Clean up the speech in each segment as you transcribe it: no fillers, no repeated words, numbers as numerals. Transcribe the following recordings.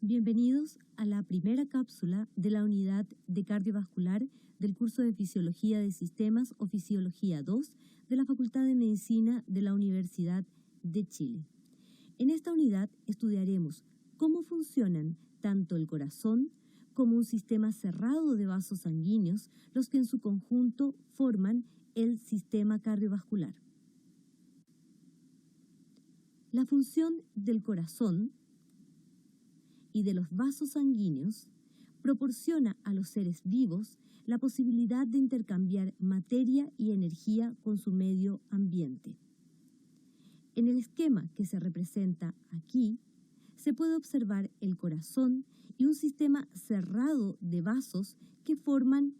Bienvenidos a la primera cápsula de la unidad de cardiovascular del curso de Fisiología de Sistemas o Fisiología 2 de la Facultad de Medicina de la Universidad de Chile. En esta unidad estudiaremos cómo funcionan tanto el corazón como un sistema cerrado de vasos sanguíneos, los que en su conjunto forman el sistema cardiovascular. La función del corazón y de los vasos sanguíneos proporciona a los seres vivos la posibilidad de intercambiar materia y energía con su medio ambiente. En el esquema que se representa aquí, se puede observar el corazón y un sistema cerrado de vasos que forman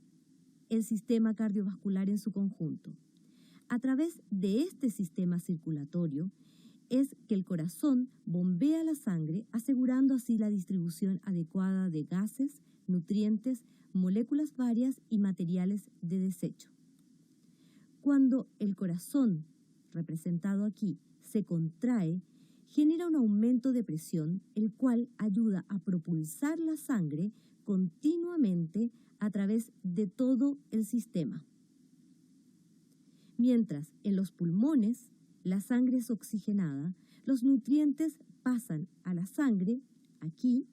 el sistema cardiovascular en su conjunto. A través de este sistema circulatorio es que el corazón bombea la sangre, asegurando así la distribución adecuada de gases, nutrientes, moléculas varias y materiales de desecho. Cuando el corazón, representado aquí, se contrae, genera un aumento de presión, el cual ayuda a propulsar la sangre continuamente a través de todo el sistema. Mientras en los pulmones la sangre es oxigenada, los nutrientes pasan a la sangre, aquí,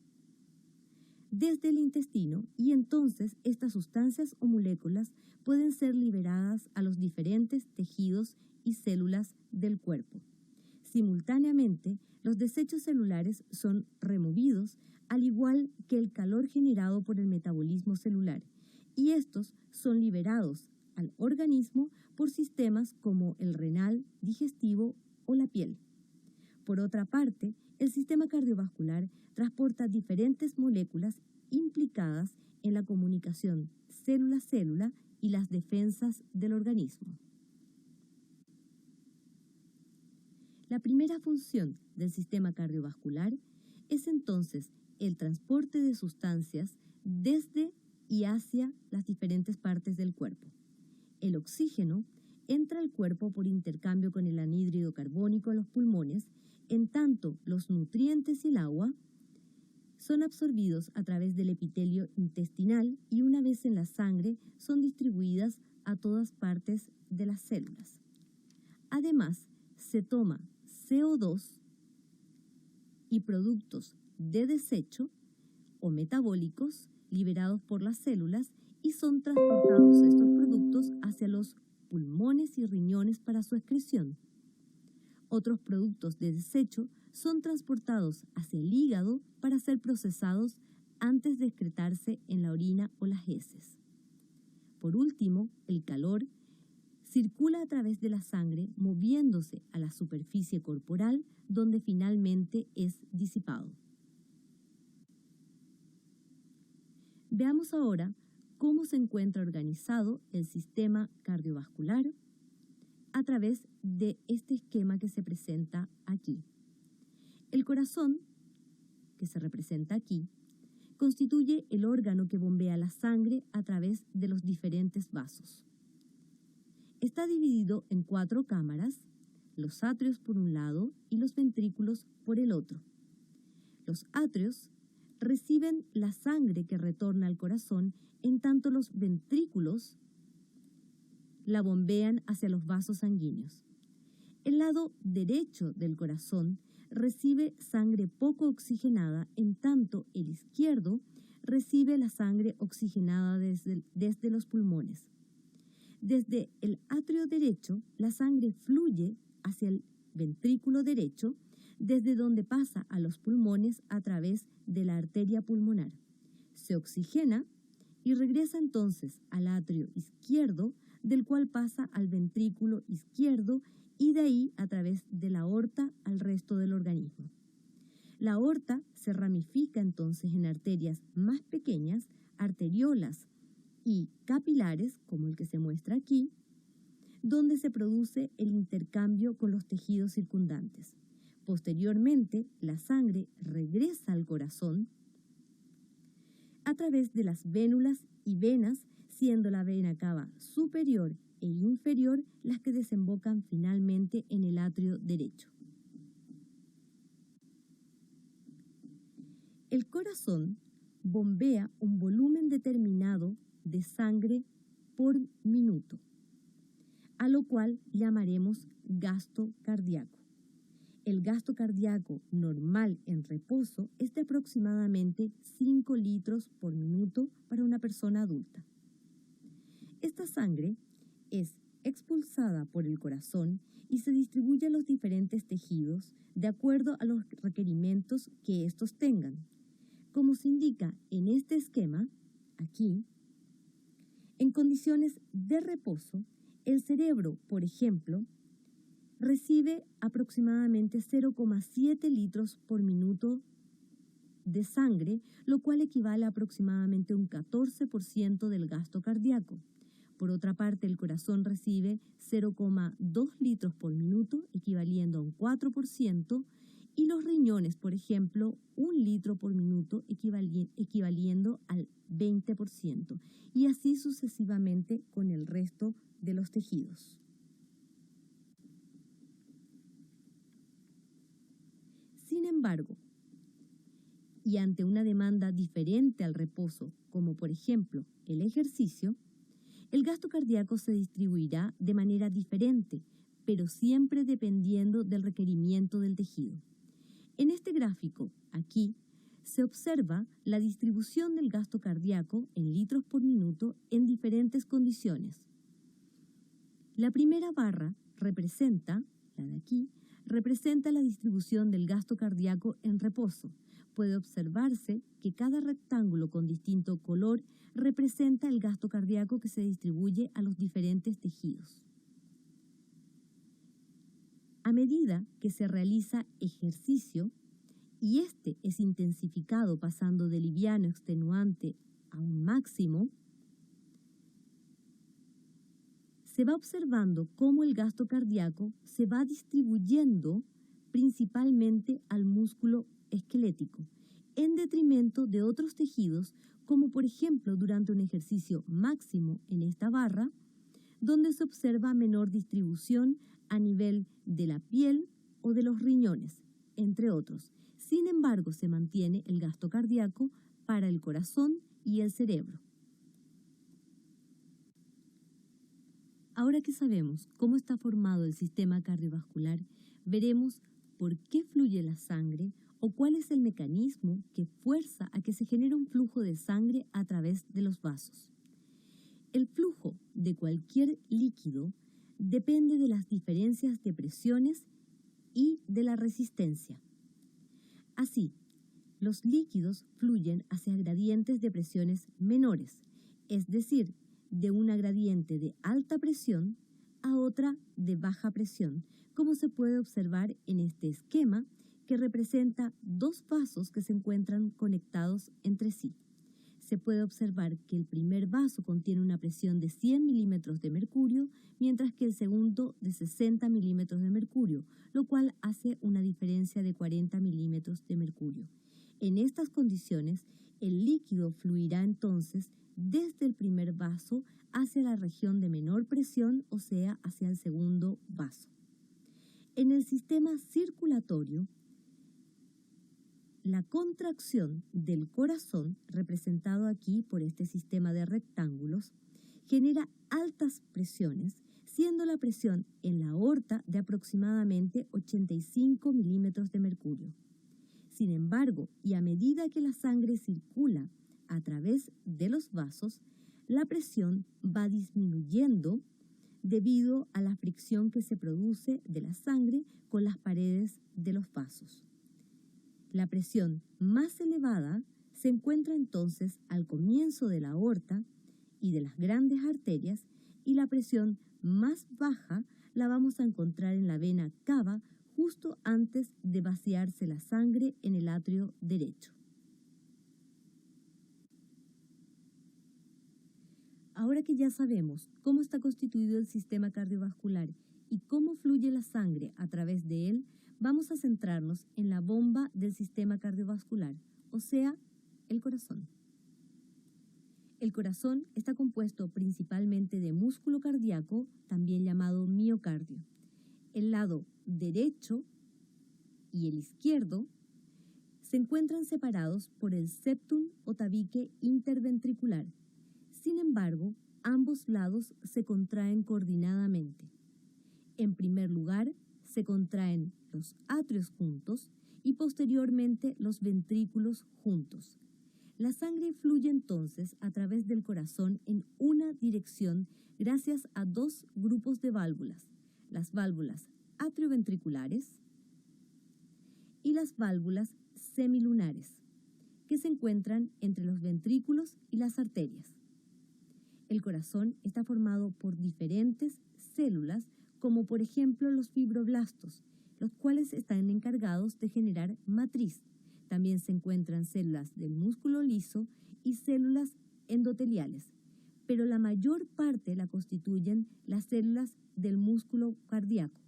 desde el intestino, y entonces estas sustancias o moléculas pueden ser liberadas a los diferentes tejidos y células del cuerpo. Simultáneamente, los desechos celulares son removidos, al igual que el calor generado por el metabolismo celular, y estos son liberados al organismo por sistemas como el renal, digestivo o la piel. Por otra parte, el sistema cardiovascular transporta diferentes moléculas implicadas en la comunicación célula-célula y las defensas del organismo. La primera función del sistema cardiovascular es entonces el transporte de sustancias desde y hacia las diferentes partes del cuerpo. El oxígeno entra al cuerpo por intercambio con el anhídrido carbónico a los pulmones, en tanto los nutrientes y el agua son absorbidos a través del epitelio intestinal y una vez en la sangre son distribuidas a todas partes de las células. Además, se toma CO2 y productos de desecho o metabólicos liberados por las células y son transportados estos productos hacia los pulmones y riñones para su excreción. Otros productos de desecho son transportados hacia el hígado para ser procesados antes de excretarse en la orina o las heces. Por último, el calor circula a través de la sangre, moviéndose a la superficie corporal, donde finalmente es disipado. Veamos ahora cómo se encuentra organizado el sistema cardiovascular a través de este esquema que se presenta aquí. El corazón, que se representa aquí, constituye el órgano que bombea la sangre a través de los diferentes vasos. Está dividido en 4 cámaras, los atrios por un lado y los ventrículos por el otro. Los atrios reciben la sangre que retorna al corazón, en tanto los ventrículos la bombean hacia los vasos sanguíneos. El lado derecho del corazón recibe sangre poco oxigenada, en tanto el izquierdo recibe la sangre oxigenada desde los pulmones. Desde el atrio derecho, la sangre fluye hacia el ventrículo derecho, desde donde pasa a los pulmones a través de la arteria pulmonar. Se oxigena y regresa entonces al atrio izquierdo, del cual pasa al ventrículo izquierdo y de ahí a través de la aorta al resto del organismo. La aorta se ramifica entonces en arterias más pequeñas, arteriolas y capilares, como el que se muestra aquí, donde se produce el intercambio con los tejidos circundantes. Posteriormente, la sangre regresa al corazón a través de las vénulas y venas, siendo la vena cava superior e inferior las que desembocan finalmente en el atrio derecho. El corazón bombea un volumen determinado de sangre por minuto, a lo cual llamaremos gasto cardíaco. El gasto cardíaco normal en reposo es de aproximadamente 5 litros por minuto para una persona adulta. Esta sangre es expulsada por el corazón y se distribuye a los diferentes tejidos de acuerdo a los requerimientos que estos tengan. Como se indica en este esquema, aquí, en condiciones de reposo, el cerebro, por ejemplo, recibe aproximadamente 0,7 litros por minuto de sangre, lo cual equivale a aproximadamente un 14% del gasto cardíaco. Por otra parte, el corazón recibe 0,2 litros por minuto, equivaliendo a un 4%, y los riñones, por ejemplo, 1 litro por minuto, equivaliendo al 20%, y así sucesivamente con el resto de los tejidos. Sin embargo, y ante una demanda diferente al reposo, como por ejemplo el ejercicio, el gasto cardíaco se distribuirá de manera diferente, pero siempre dependiendo del requerimiento del tejido. En este gráfico, aquí, se observa la distribución del gasto cardíaco en litros por minuto en diferentes condiciones. La primera barra representa, la de aquí, representa la distribución del gasto cardíaco en reposo. Puede observarse que cada rectángulo con distinto color representa el gasto cardíaco que se distribuye a los diferentes tejidos. A medida que se realiza ejercicio, y este es intensificado pasando de liviano extenuante a un máximo, se va observando cómo el gasto cardíaco se va distribuyendo principalmente al músculo esquelético, en detrimento de otros tejidos, como por ejemplo durante un ejercicio máximo en esta barra, donde se observa menor distribución a nivel de la piel o de los riñones, entre otros. Sin embargo, se mantiene el gasto cardíaco para el corazón y el cerebro. Ahora que sabemos cómo está formado el sistema cardiovascular, veremos por qué fluye la sangre o cuál es el mecanismo que fuerza a que se genere un flujo de sangre a través de los vasos. El flujo de cualquier líquido depende de las diferencias de presiones y de la resistencia. Así, los líquidos fluyen hacia gradientes de presiones menores, es decir, de una gradiente de alta presión a otra de baja presión, como se puede observar en este esquema que representa dos vasos que se encuentran conectados entre sí. Se puede observar que el primer vaso contiene una presión de 100 milímetros de mercurio, mientras que el segundo de 60 milímetros de mercurio, lo cual hace una diferencia de 40 milímetros de mercurio. En estas condiciones, el líquido fluirá entonces desde el primer vaso hacia la región de menor presión, o sea, hacia el segundo vaso. En el sistema circulatorio, la contracción del corazón, representado aquí por este sistema de rectángulos, genera altas presiones, siendo la presión en la aorta de aproximadamente 85 milímetros de mercurio. Sin embargo, y a medida que la sangre circula a través de los vasos, la presión va disminuyendo debido a la fricción que se produce de la sangre con las paredes de los vasos. La presión más elevada se encuentra entonces al comienzo de la aorta y de las grandes arterias, y la presión más baja la vamos a encontrar en la vena cava justo antes de vaciarse la sangre en el atrio derecho. Ahora que ya sabemos cómo está constituido el sistema cardiovascular y cómo fluye la sangre a través de él, vamos a centrarnos en la bomba del sistema cardiovascular, o sea, el corazón. El corazón está compuesto principalmente de músculo cardíaco, también llamado miocardio. El lado derecho y el izquierdo Se encuentran separados por el septum o tabique interventricular. Sin embargo, ambos lados se contraen coordinadamente. En primer lugar, se contraen los atrios juntos y posteriormente los ventrículos juntos. La sangre fluye entonces a través del corazón en una dirección gracias a dos grupos de válvulas, las válvulas atrioventriculares y las válvulas semilunares, que se encuentran entre los ventrículos y las arterias. El corazón está formado por diferentes células, como por ejemplo los fibroblastos, los cuales están encargados de generar matriz. También se encuentran células del músculo liso y células endoteliales, pero la mayor parte la constituyen las células del músculo cardíaco,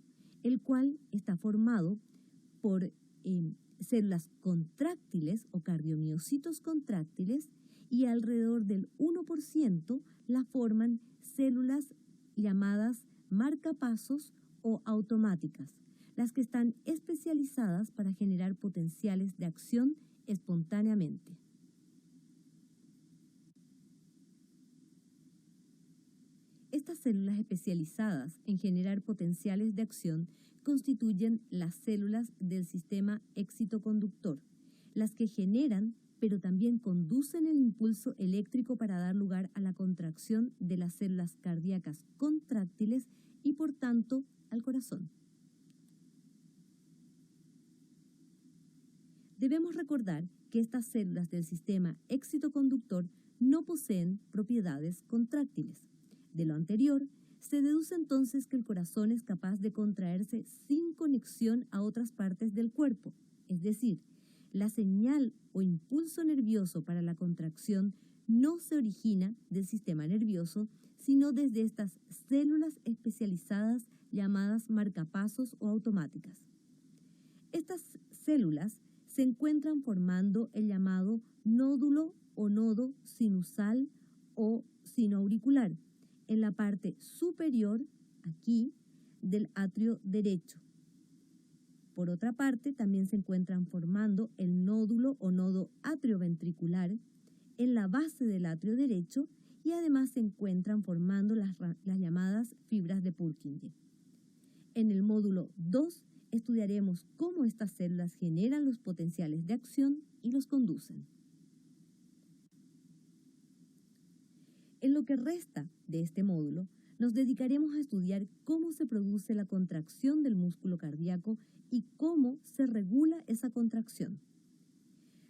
el cual está formado por células contráctiles o cardiomiocitos contráctiles, y alrededor del 1% la forman células llamadas marcapasos o automáticas, las que están especializadas para generar potenciales de acción espontáneamente. Estas células especializadas en generar potenciales de acción constituyen las células del sistema excitoconductor, las que generan pero también conducen el impulso eléctrico para dar lugar a la contracción de las células cardíacas contráctiles y por tanto al corazón. Debemos recordar que estas células del sistema excitoconductor no poseen propiedades contráctiles. De lo anterior, se deduce entonces que el corazón es capaz de contraerse sin conexión a otras partes del cuerpo, es decir, la señal o impulso nervioso para la contracción no se origina del sistema nervioso, sino desde estas células especializadas llamadas marcapasos o automáticas. Estas células se encuentran formando el llamado nódulo o nodo sinusal o sinoauricular en la parte superior, aquí, del atrio derecho. Por otra parte, también se encuentran formando el nódulo o nodo atrioventricular en la base del atrio derecho, y además se encuentran formando las llamadas fibras de Purkinje. En el módulo 2 estudiaremos cómo estas células generan los potenciales de acción y los conducen. En lo que resta de este módulo, nos dedicaremos a estudiar cómo se produce la contracción del músculo cardíaco y cómo se regula esa contracción.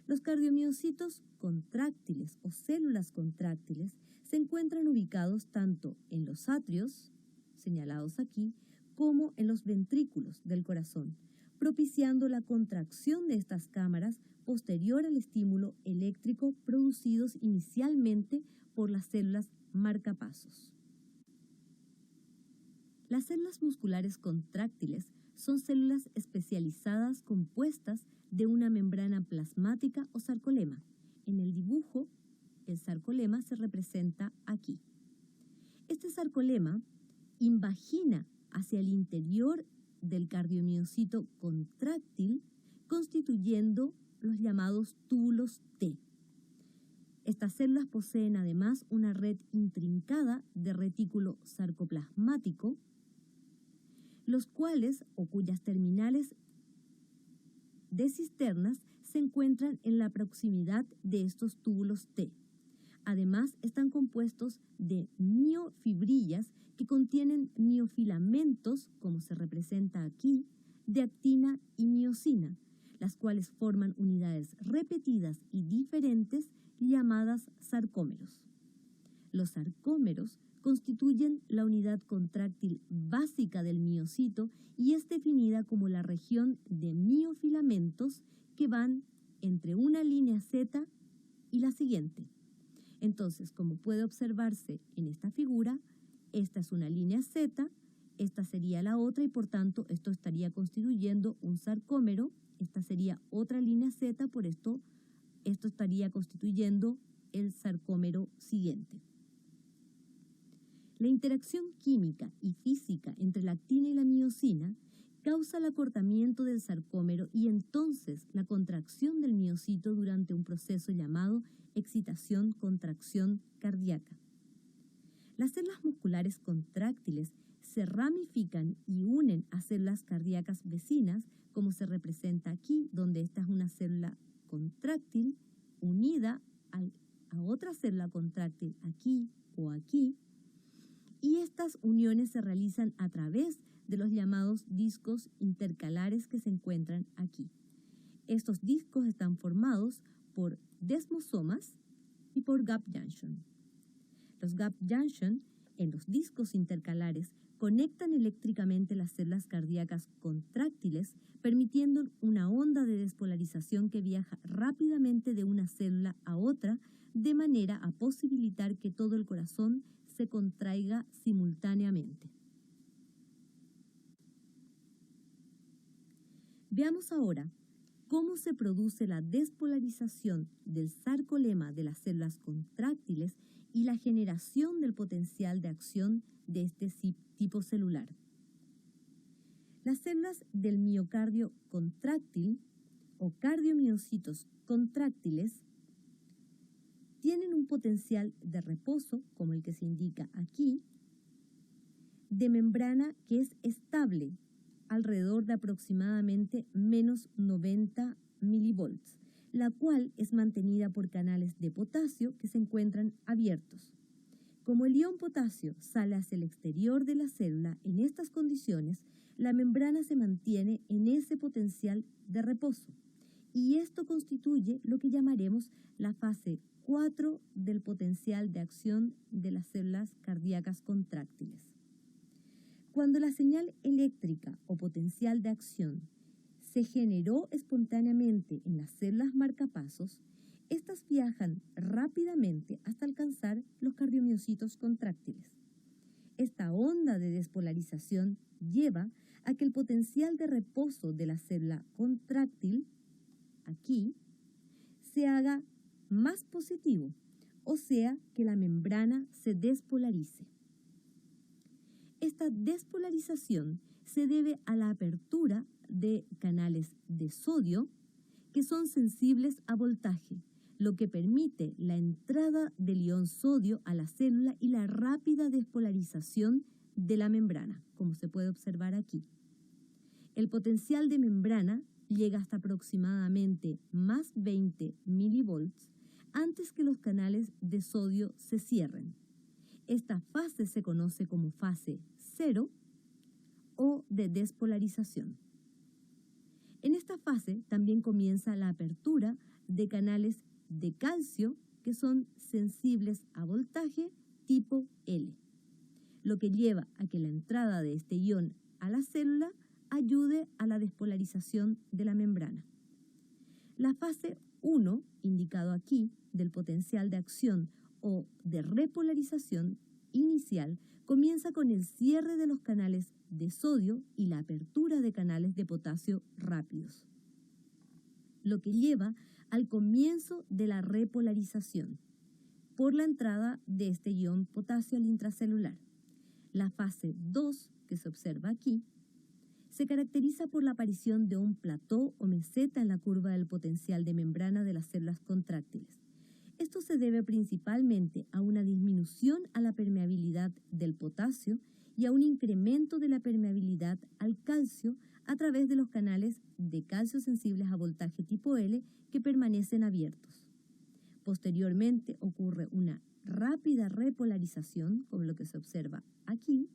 Los cardiomiocitos contráctiles o células contráctiles se encuentran ubicados tanto en los atrios, señalados aquí, como en los ventrículos del corazón, propiciando la contracción de estas cámaras posterior al estímulo eléctrico producidos inicialmente por las células marcapasos. Las células musculares contráctiles son células especializadas compuestas de una membrana plasmática o sarcolema. En el dibujo, el sarcolema se representa aquí. Este sarcolema invagina hacia el interior del cardiomiocito contráctil, constituyendo los llamados túbulos T. Estas células poseen además una red intrincada de retículo sarcoplasmático, los cuales o cuyas terminales de cisternas se encuentran en la proximidad de estos túbulos T. Además, están compuestos de miofibrillas que contienen miofilamentos, como se representa aquí, de actina y miosina, las cuales forman unidades repetidas y diferentes llamadas sarcómeros. Los sarcómeros constituyen la unidad contráctil básica del miocito y es definida como la región de miofilamentos que van entre una línea Z y la siguiente. Entonces, como puede observarse en esta figura, esta es una línea Z, esta sería la otra y por tanto esto estaría constituyendo un sarcómero, esta sería otra línea Z, por esto estaría constituyendo el sarcómero siguiente. La interacción química y física entre la actina y la miosina causa el acortamiento del sarcómero y entonces la contracción del miocito durante un proceso llamado excitación-contracción cardíaca. Las células musculares contráctiles se ramifican y unen a células cardíacas vecinas, como se representa aquí, donde esta es una célula contráctil unida a otra célula contráctil aquí o aquí, y estas uniones se realizan a través de los llamados discos intercalares que se encuentran aquí. Estos discos están formados por desmosomas y por gap junction. Los gap junction en los discos intercalares conectan eléctricamente las células cardíacas contráctiles, permitiendo una onda de despolarización que viaja rápidamente de una célula a otra, de manera a posibilitar que todo el corazón se contraiga simultáneamente. Veamos ahora cómo se produce la despolarización del sarcolema de las células contráctiles y la generación del potencial de acción de este tipo celular. Las células del miocardio contráctil o cardiomiocitos contráctiles tienen un potencial de reposo, como el que se indica aquí, de membrana que es estable, alrededor de aproximadamente menos 90 milivolts, la cual es mantenida por canales de potasio que se encuentran abiertos. Como el ion potasio sale hacia el exterior de la célula en estas condiciones, la membrana se mantiene en ese potencial de reposo, y esto constituye lo que llamaremos la fase 4 del potencial de acción de las células cardíacas contráctiles. Cuando la señal eléctrica o potencial de acción se generó espontáneamente en las células marcapasos, estas viajan rápidamente hasta alcanzar los cardiomiocitos contráctiles. Esta onda de despolarización lleva a que el potencial de reposo de la célula contráctil, aquí, se haga más positivo, o sea, que la membrana se despolarice. Esta despolarización se debe a la apertura de canales de sodio que son sensibles a voltaje, lo que permite la entrada del ion sodio a la célula y la rápida despolarización de la membrana, como se puede observar aquí. El potencial de membrana llega hasta aproximadamente más 20 milivolts antes que los canales de sodio se cierren. Esta fase se conoce como fase 0 o de despolarización. En esta fase también comienza la apertura de canales de calcio que son sensibles a voltaje tipo L, lo que lleva a que la entrada de este ion a la célula ayude a la despolarización de la membrana. La fase 1, indicado aquí, del potencial de acción o de repolarización inicial, comienza con el cierre de los canales de sodio y la apertura de canales de potasio rápidos, lo que lleva al comienzo de la repolarización por la entrada de este ion potasio al intracelular. La fase 2, que se observa aquí, se caracteriza por la aparición de un plató o meseta en la curva del potencial de membrana de las células contráctiles. Esto se debe principalmente a una disminución a la permeabilidad del potasio y a un incremento de la permeabilidad al calcio a través de los canales de calcio sensibles a voltaje tipo L que permanecen abiertos. Posteriormente ocurre una rápida repolarización, como lo que se observa aquí,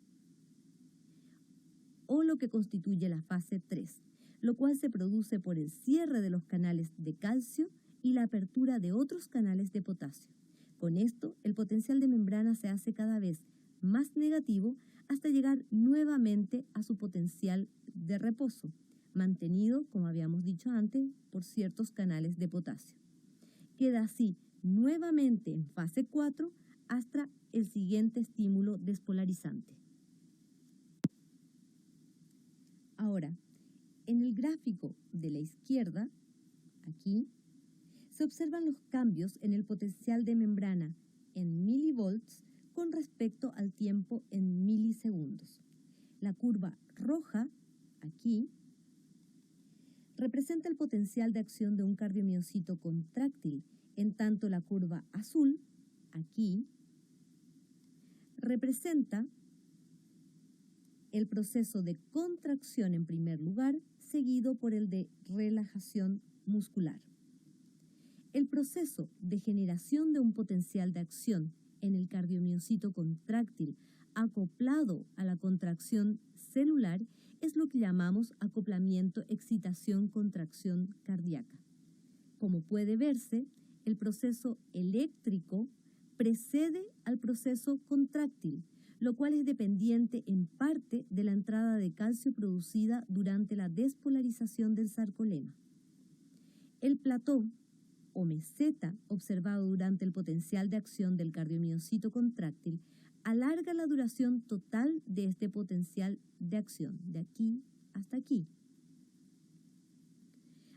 o lo que constituye la fase 3, lo cual se produce por el cierre de los canales de calcio y la apertura de otros canales de potasio. Con esto, el potencial de membrana se hace cada vez más negativo hasta llegar nuevamente a su potencial de reposo, mantenido, como habíamos dicho antes, por ciertos canales de potasio. Queda así nuevamente en fase 4 hasta el siguiente estímulo despolarizante. Ahora, en el gráfico de la izquierda, aquí, se observan los cambios en el potencial de membrana en milivolts con respecto al tiempo en milisegundos. La curva roja aquí, representa el potencial de acción de un cardiomiocito contráctil, en tanto la curva azul, aquí, representa el proceso de contracción en primer lugar, seguido por el de relajación muscular. El proceso de generación de un potencial de acción en el cardiomiocito contráctil acoplado a la contracción celular es lo que llamamos acoplamiento, excitación, contracción cardíaca. Como puede verse, el proceso eléctrico precede al proceso contráctil, lo cual es dependiente en parte de la entrada de calcio producida durante la despolarización del sarcolema. El plató o meseta observado durante el potencial de acción del cardiomiocito contráctil alarga la duración total de este potencial de acción, de aquí hasta aquí,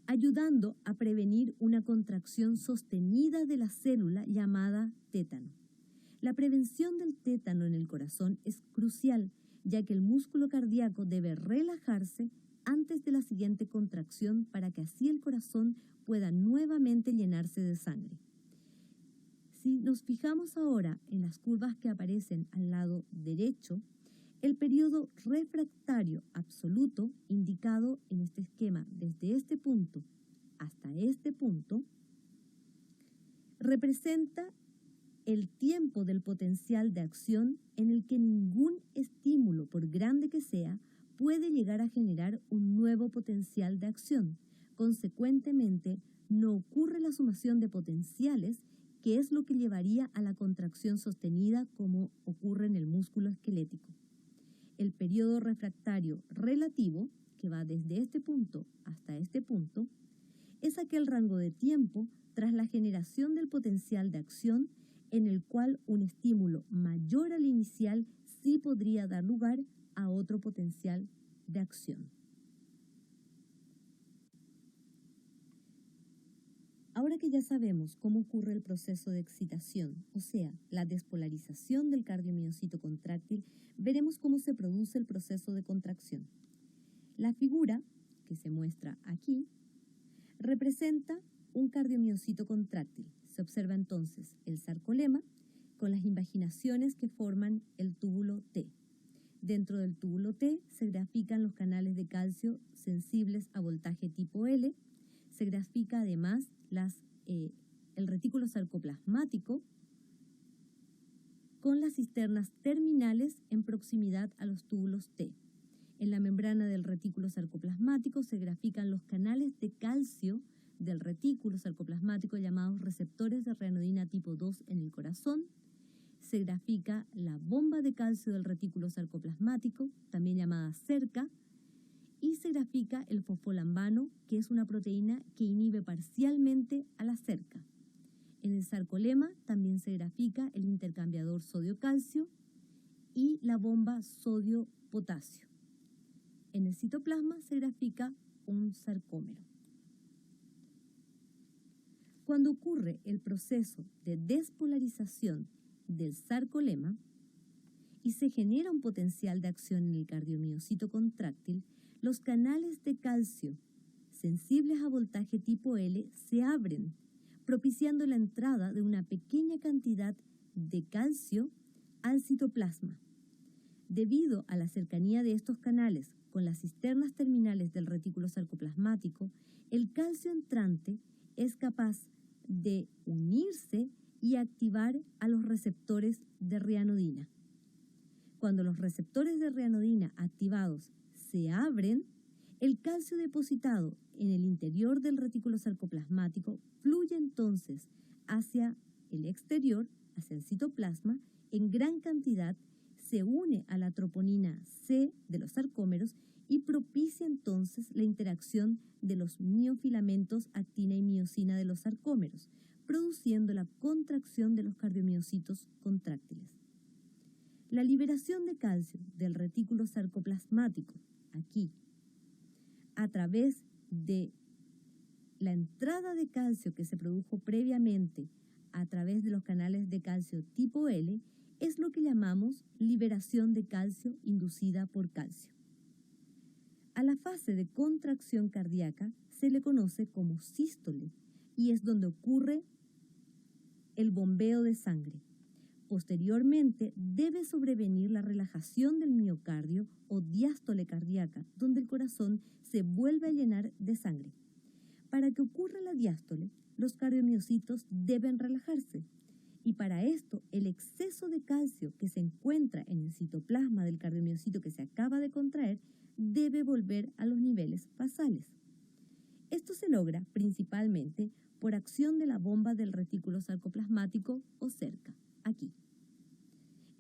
ayudando a prevenir una contracción sostenida de la célula llamada tétano. La prevención del tétano en el corazón es crucial, ya que el músculo cardíaco debe relajarse antes de la siguiente contracción para que así el corazón pueda nuevamente llenarse de sangre. Si nos fijamos ahora en las curvas que aparecen al lado derecho, el periodo refractario absoluto, indicado en este esquema desde este punto hasta este punto, representa el tiempo del potencial de acción en el que ningún estímulo, por grande que sea, puede llegar a generar un nuevo potencial de acción. Consecuentemente, no ocurre la sumación de potenciales, que es lo que llevaría a la contracción sostenida como ocurre en el músculo esquelético. El periodo refractario relativo, que va desde este punto hasta este punto, es aquel rango de tiempo tras la generación del potencial de acción en el cual un estímulo mayor al inicial sí podría dar lugar a otro potencial de acción. Ahora que ya sabemos cómo ocurre el proceso de excitación, o sea, la despolarización del cardiomiocito contráctil, veremos cómo se produce el proceso de contracción. La figura, que se muestra aquí, representa un cardiomiocito contráctil. Se observa entonces el sarcolema con las invaginaciones que forman el túbulo T. Dentro del túbulo T se grafican los canales de calcio sensibles a voltaje tipo L. Se grafica además el retículo sarcoplasmático con las cisternas terminales en proximidad a los túbulos T. En la membrana del retículo sarcoplasmático se grafican los canales de calcio del retículo sarcoplasmático llamados receptores de reanodina tipo 2 en el corazón. Se grafica la bomba de calcio del retículo sarcoplasmático, también llamada cerca, y se grafica el fosfolambano, que es una proteína que inhibe parcialmente a la cerca. En el sarcolema también se grafica el intercambiador sodio-calcio y la bomba sodio-potasio. En el citoplasma se grafica un sarcómero. Cuando ocurre el proceso de despolarización del sarcolema y se genera un potencial de acción en el cardiomiocito contráctil, los canales de calcio sensibles a voltaje tipo L se abren, propiciando la entrada de una pequeña cantidad de calcio al citoplasma. Debido a la cercanía de estos canales con las cisternas terminales del retículo sarcoplasmático, el calcio entrante es capaz de unirse y activar a los receptores de reanodina. Cuando los receptores de reanodina activados se abren, el calcio depositado en el interior del retículo sarcoplasmático fluye entonces hacia el exterior, hacia el citoplasma, en gran cantidad, se une a la troponina C de los sarcómeros y propicia entonces la interacción de los miofilamentos actina y miosina de los sarcómeros, produciendo la contracción de los cardiomiocitos contráctiles. La liberación de calcio del retículo sarcoplasmático, aquí, a través de la entrada de calcio que se produjo previamente a través de los canales de calcio tipo L, es lo que llamamos liberación de calcio inducida por calcio. A la fase de contracción cardíaca se le conoce como sístole y es donde ocurre el bombeo de sangre. Posteriormente debe sobrevenir la relajación del miocardio o diástole cardíaca, donde el corazón se vuelve a llenar de sangre. Para que ocurra la diástole, los cardiomiocitos deben relajarse. Y para esto, el exceso de calcio que se encuentra en el citoplasma del cardiomiocito que se acaba de contraer debe volver a los niveles basales. Esto se logra principalmente por acción de la bomba del retículo sarcoplasmático o cerca, aquí.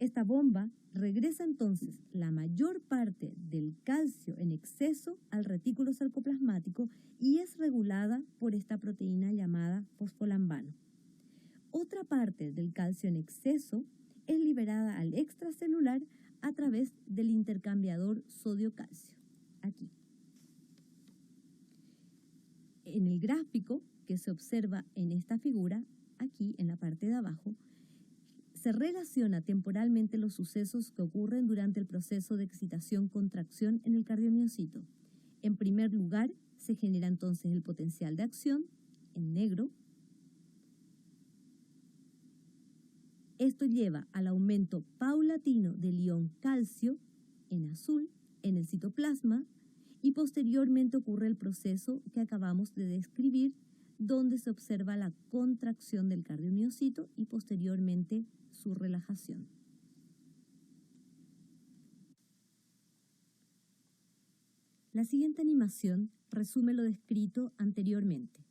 Esta bomba regresa entonces la mayor parte del calcio en exceso al retículo sarcoplasmático y es regulada por esta proteína llamada fosfolambano. Otra parte del calcio en exceso es liberada al extracelular a través del intercambiador sodio-calcio, aquí. En el gráfico que se observa en esta figura, aquí en la parte de abajo, se relaciona temporalmente los sucesos que ocurren durante el proceso de excitación-contracción en el cardiomiocito. En primer lugar, se genera entonces el potencial de acción, en negro. Esto lleva al aumento paulatino del ion calcio, en azul, en el citoplasma, y posteriormente ocurre el proceso que acabamos de describir, donde se observa la contracción del cardiomiocito y posteriormente su relajación. La siguiente animación resume lo descrito anteriormente.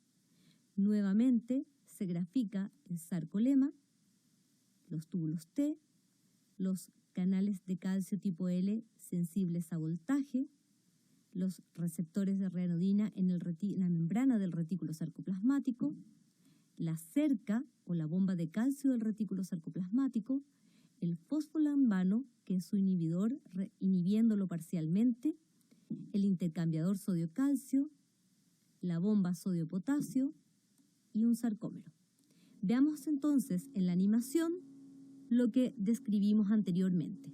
Nuevamente se grafica el sarcolema, los túbulos T, los canales de calcio tipo L sensibles a voltaje, los receptores de reanodina en la membrana del retículo sarcoplasmático, la cerca o la bomba de calcio del retículo sarcoplasmático, el fosfolambano, que es su inhibidor, inhibiéndolo parcialmente, el intercambiador sodio-calcio, la bomba sodio-potasio y un sarcómero. Veamos entonces en la animación lo que describimos anteriormente.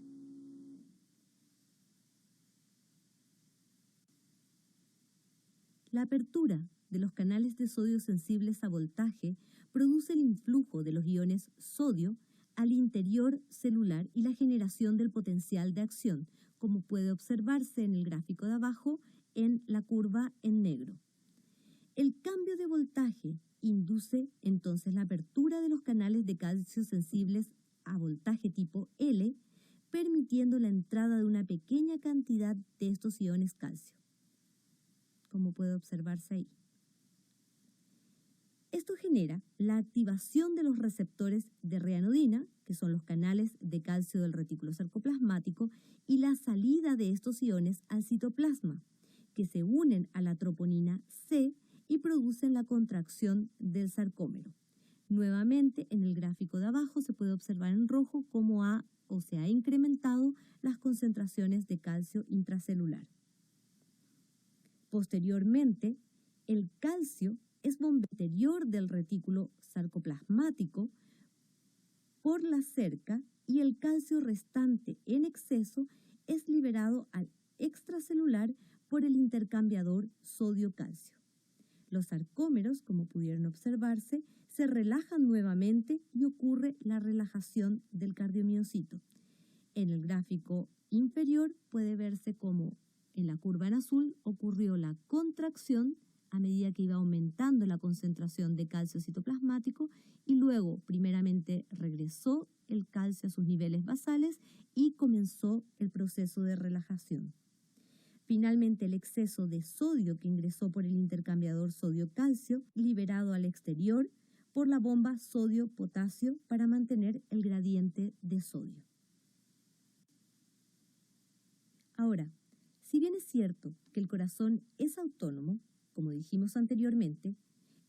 La apertura de los canales de sodio sensibles a voltaje produce el influjo de los iones sodio al interior celular y la generación del potencial de acción, como puede observarse en el gráfico de abajo en la curva en negro. El cambio de voltaje induce entonces la apertura de los canales de calcio sensibles a voltaje tipo L, permitiendo la entrada de una pequeña cantidad de estos iones calcio, como puede observarse ahí. Esto genera la activación de los receptores de reanodina, que son los canales de calcio del retículo sarcoplasmático, y la salida de estos iones al citoplasma, que se unen a la troponina C y producen la contracción del sarcómero. Nuevamente, en el gráfico de abajo se puede observar en rojo cómo se ha incrementado las concentraciones de calcio intracelular. Posteriormente, el calcio es bombeo interior del retículo sarcoplasmático por la cerca y el calcio restante en exceso es liberado al extracelular por el intercambiador sodio-calcio. Los sarcómeros, como pudieron observarse, se relajan nuevamente y ocurre la relajación del cardiomiocito. En el gráfico inferior puede verse cómo en la curva en azul ocurrió la contracción a medida que iba aumentando la concentración de calcio citoplasmático y luego primeramente regresó el calcio a sus niveles basales y comenzó el proceso de relajación. Finalmente, el exceso de sodio que ingresó por el intercambiador sodio-calcio, liberado al exterior por la bomba sodio-potasio para mantener el gradiente de sodio. Ahora, si bien es cierto que el corazón es autónomo, como dijimos anteriormente,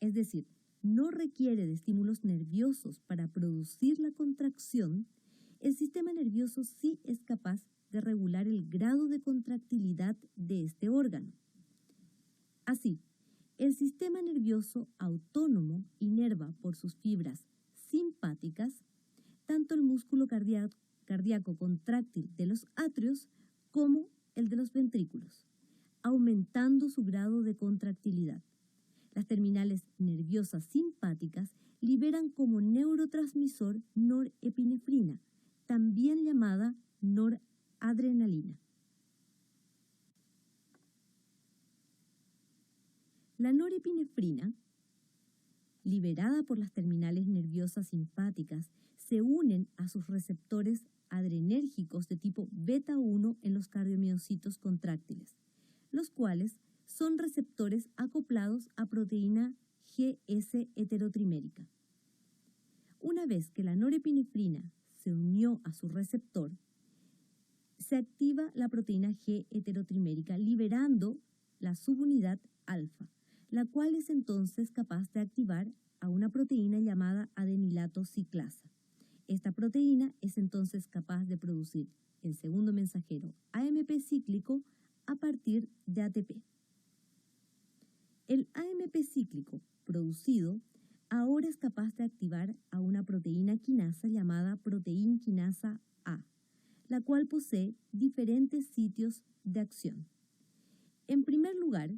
es decir, no requiere de estímulos nerviosos para producir la contracción, el sistema nervioso sí es capaz de regular el grado de contractilidad de este órgano. Así, el sistema nervioso autónomo inerva por sus fibras simpáticas tanto el músculo cardíaco contráctil de los atrios como el de los ventrículos. aumentando su grado de contractilidad. Las terminales nerviosas simpáticas liberan como neurotransmisor norepinefrina, también llamada noradrenalina. La norepinefrina, liberada por las terminales nerviosas simpáticas, se unen a sus receptores adrenérgicos de tipo beta 1 en los cardiomiocitos contráctiles, los cuales son receptores acoplados a proteína GS heterotrimérica. Una vez que la norepinefrina se unió a su receptor, se activa la proteína G heterotrimérica liberando la subunidad alfa, la cual es entonces capaz de activar a una proteína llamada adenilato ciclasa. Esta proteína es entonces capaz de producir el segundo mensajero AMP cíclico a partir de ATP. El AMP cíclico producido ahora es capaz de activar a una proteína quinasa llamada proteína quinasa A, la cual posee diferentes sitios de acción. En primer lugar,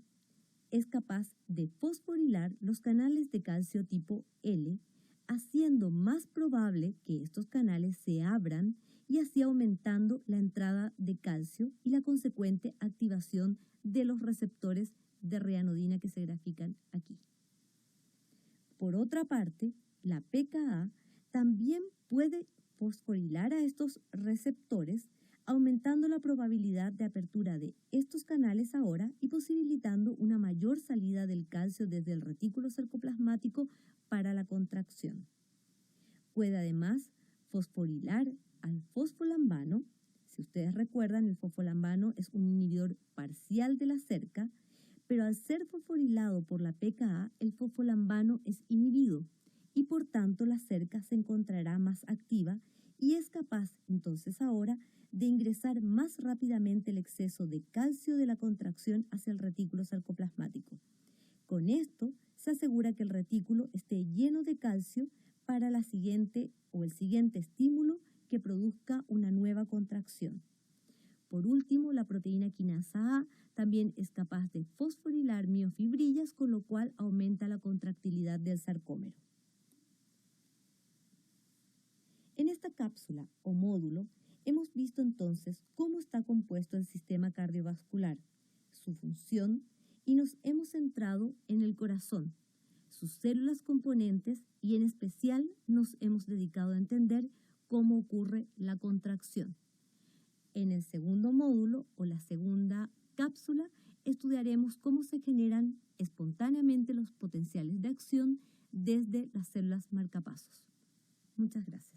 es capaz de fosforilar los canales de calcio tipo L, haciendo más probable que estos canales se abran y así aumentando la entrada de calcio y la consecuente activación de los receptores de reanodina que se grafican aquí. Por otra parte, la pKa también puede fosforilar a estos receptores, aumentando la probabilidad de apertura de estos canales ahora y posibilitando una mayor salida del calcio desde el retículo sarcoplasmático para la contracción. Puede además fosforilar al fosfolambano. Si ustedes recuerdan, el fosfolambano es un inhibidor parcial de la cerca, pero al ser fosforilado por la pKa, el fosfolambano es inhibido y por tanto la cerca se encontrará más activa y es capaz entonces ahora de ingresar más rápidamente el exceso de calcio de la contracción hacia el retículo sarcoplasmático. Con esto se asegura que el retículo esté lleno de calcio para el siguiente estímulo que produzca una nueva contracción. Por último, la proteína quinasa A también es capaz de fosforilar miofibrillas, con lo cual aumenta la contractilidad del sarcómero. En esta cápsula o módulo hemos visto entonces cómo está compuesto el sistema cardiovascular, su función, y nos hemos centrado en el corazón, sus células componentes y en especial nos hemos dedicado a entender cómo ocurre la contracción. En el segundo módulo o la segunda cápsula estudiaremos cómo se generan espontáneamente los potenciales de acción desde las células marcapasos. Muchas gracias.